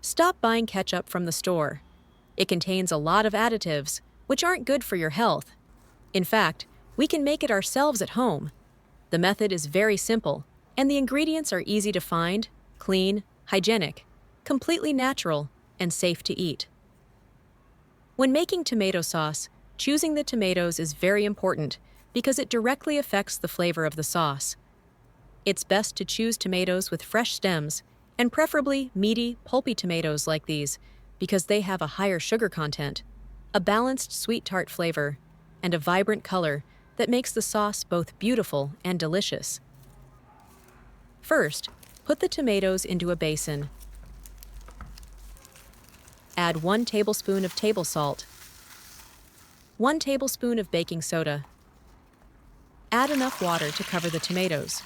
Stop buying ketchup from the store. It contains a lot of additives, which aren't good for your health. In fact, we can make it ourselves at home. The method is very simple, and the ingredients are easy to find, clean, hygienic, completely natural, and safe to eat. When making tomato sauce, choosing the tomatoes is very important because it directly affects the flavor of the sauce. It's best to choose tomatoes with fresh stems, and preferably meaty, pulpy tomatoes like these, because they have a higher sugar content, a balanced sweet tart flavor, and a vibrant color that makes the sauce both beautiful and delicious. First, put the tomatoes into a basin. Add 1 tablespoon of table salt, 1 tablespoon of baking soda. Add enough water to cover the tomatoes.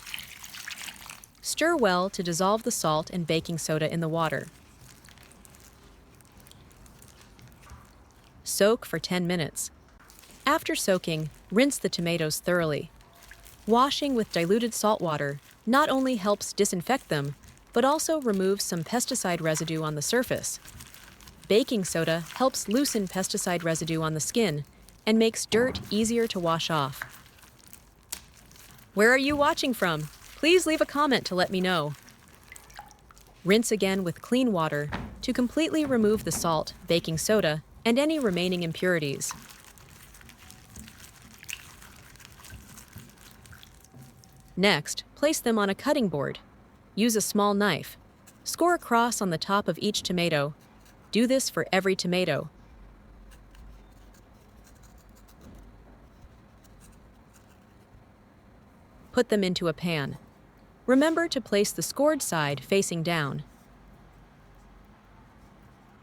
Stir well to dissolve the salt and baking soda in the water. Soak for 10 minutes. After soaking, rinse the tomatoes thoroughly. Washing with diluted salt water not only helps disinfect them, but also removes some pesticide residue on the surface. Baking soda helps loosen pesticide residue on the skin and makes dirt easier to wash off. Where are you watching from? Please leave a comment to let me know. Rinse again with clean water to completely remove the salt, baking soda, and any remaining impurities. Next, place them on a cutting board. Use a small knife. Score a cross on the top of each tomato. Do this for every tomato. Put them into a pan. Remember to place the scored side facing down.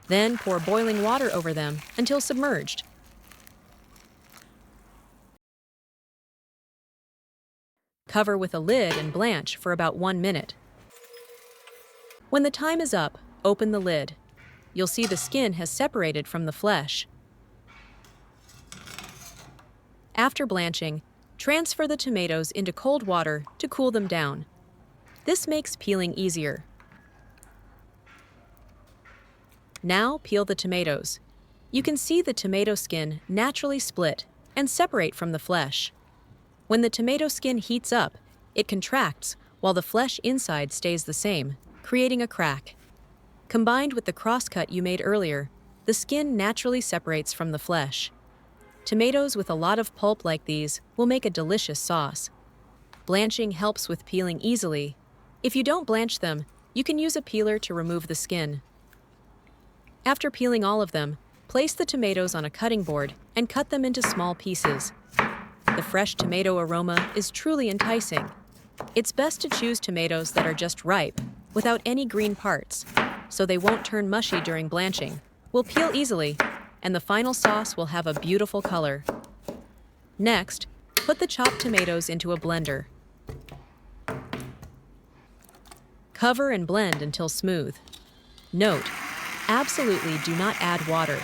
Then pour boiling water over them until submerged. Cover with a lid and blanch for about 1 minute. When the time is up, open the lid. You'll see the skin has separated from the flesh. After blanching, transfer the tomatoes into cold water to cool them down. This makes peeling easier. Now peel the tomatoes. You can see the tomato skin naturally split and separate from the flesh. When the tomato skin heats up, it contracts while the flesh inside stays the same, creating a crack. Combined with the crosscut you made earlier, the skin naturally separates from the flesh. Tomatoes with a lot of pulp like these will make a delicious sauce. Blanching helps with peeling easily. If you don't blanch them, you can use a peeler to remove the skin. After peeling all of them, place the tomatoes on a cutting board and cut them into small pieces. The fresh tomato aroma is truly enticing. It's best to choose tomatoes that are just ripe, without any green parts, so they won't turn mushy during blanching, will peel easily, and the final sauce will have a beautiful color. Next, put the chopped tomatoes into a blender. Cover and blend until smooth. Note, absolutely do not add water.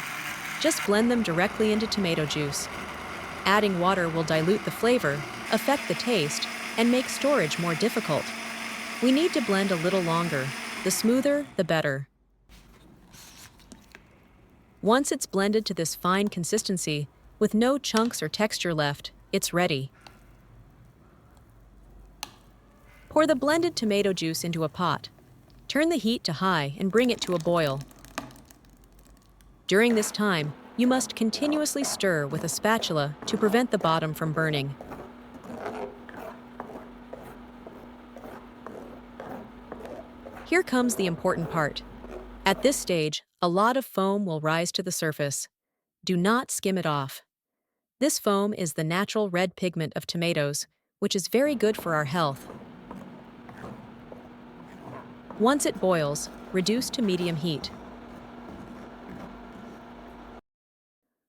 Just blend them directly into tomato juice. Adding water will dilute the flavor, affect the taste, and make storage more difficult. We need to blend a little longer. The smoother, the better. Once it's blended to this fine consistency, with no chunks or texture left, it's ready. Pour the blended tomato juice into a pot. Turn the heat to high and bring it to a boil. During this time, you must continuously stir with a spatula to prevent the bottom from burning. Here comes the important part. At this stage, a lot of foam will rise to the surface. Do not skim it off. This foam is the natural red pigment of tomatoes, which is very good for our health. Once it boils, reduce to medium heat.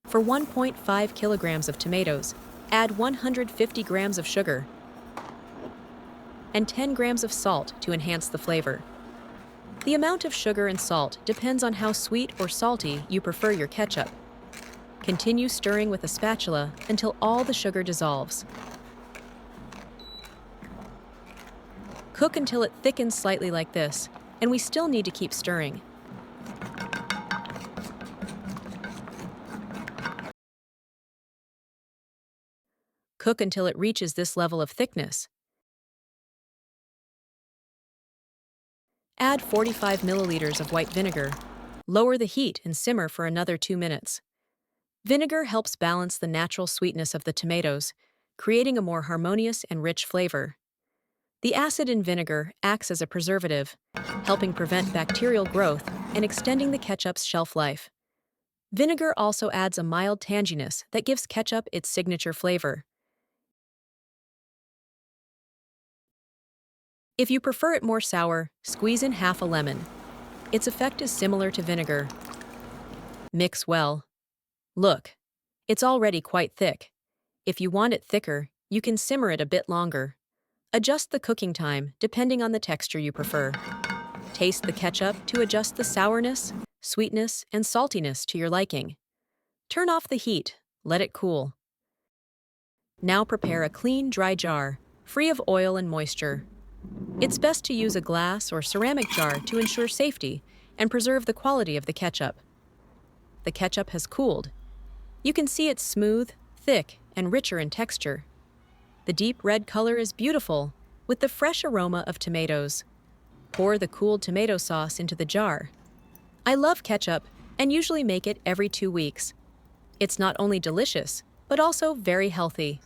For 1.5 kilograms of tomatoes, add 150 grams of sugar and 10 grams of salt to enhance the flavor. The amount of sugar and salt depends on how sweet or salty you prefer your ketchup. Continue stirring with a spatula until all the sugar dissolves. Cook until it thickens slightly like this, and we still need to keep stirring. Cook until it reaches this level of thickness. Add 45 milliliters of white vinegar. Lower the heat and simmer for another 2 minutes. Vinegar helps balance the natural sweetness of the tomatoes, creating a more harmonious and rich flavor. The acid in vinegar acts as a preservative, helping prevent bacterial growth and extending the ketchup's shelf life. Vinegar also adds a mild tanginess that gives ketchup its signature flavor. If you prefer it more sour, squeeze in half a lemon. Its effect is similar to vinegar. Mix well. Look, it's already quite thick. If you want it thicker, you can simmer it a bit longer. Adjust the cooking time depending on the texture you prefer. Taste the ketchup to adjust the sourness, sweetness, and saltiness to your liking. Turn off the heat, let it cool. Now prepare a clean, dry jar, free of oil and moisture. It's best to use a glass or ceramic jar to ensure safety and preserve the quality of the ketchup. The ketchup has cooled. You can see it's smooth, thick, and richer in texture. The deep red color is beautiful, with the fresh aroma of tomatoes. Pour the cooled tomato sauce into the jar. I love ketchup and usually make it every 2 weeks. It's not only delicious, but also very healthy.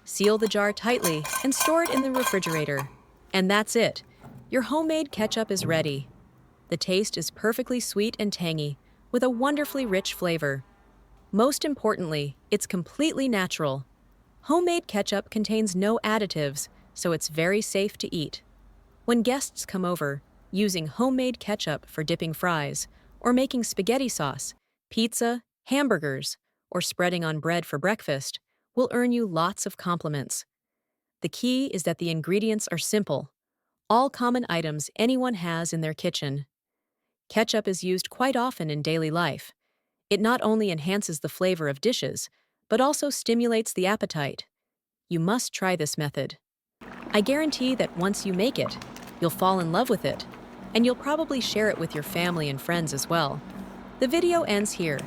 Seal the jar tightly and store it in the refrigerator. And that's it. Your homemade ketchup is ready. The taste is perfectly sweet and tangy, with a wonderfully rich flavor. Most importantly, it's completely natural. Homemade ketchup contains no additives, so it's very safe to eat. When guests come over, using homemade ketchup for dipping fries, or making spaghetti sauce, pizza, hamburgers, or spreading on bread for breakfast, will earn you lots of compliments. The key is that the ingredients are simple, all common items anyone has in their kitchen. Ketchup is used quite often in daily life. It not only enhances the flavor of dishes, but also stimulates the appetite. You must try this method. I guarantee that once you make it, you'll fall in love with it, and you'll probably share it with your family and friends as well. The video ends here.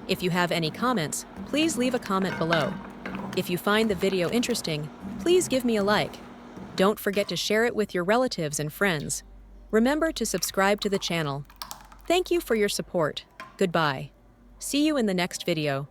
If you have any comments, please leave a comment below. If you find the video interesting, please give me a like. Don't forget to share it with your relatives and friends. Remember to subscribe to the channel. Thank you for your support. Goodbye. See you in the next video.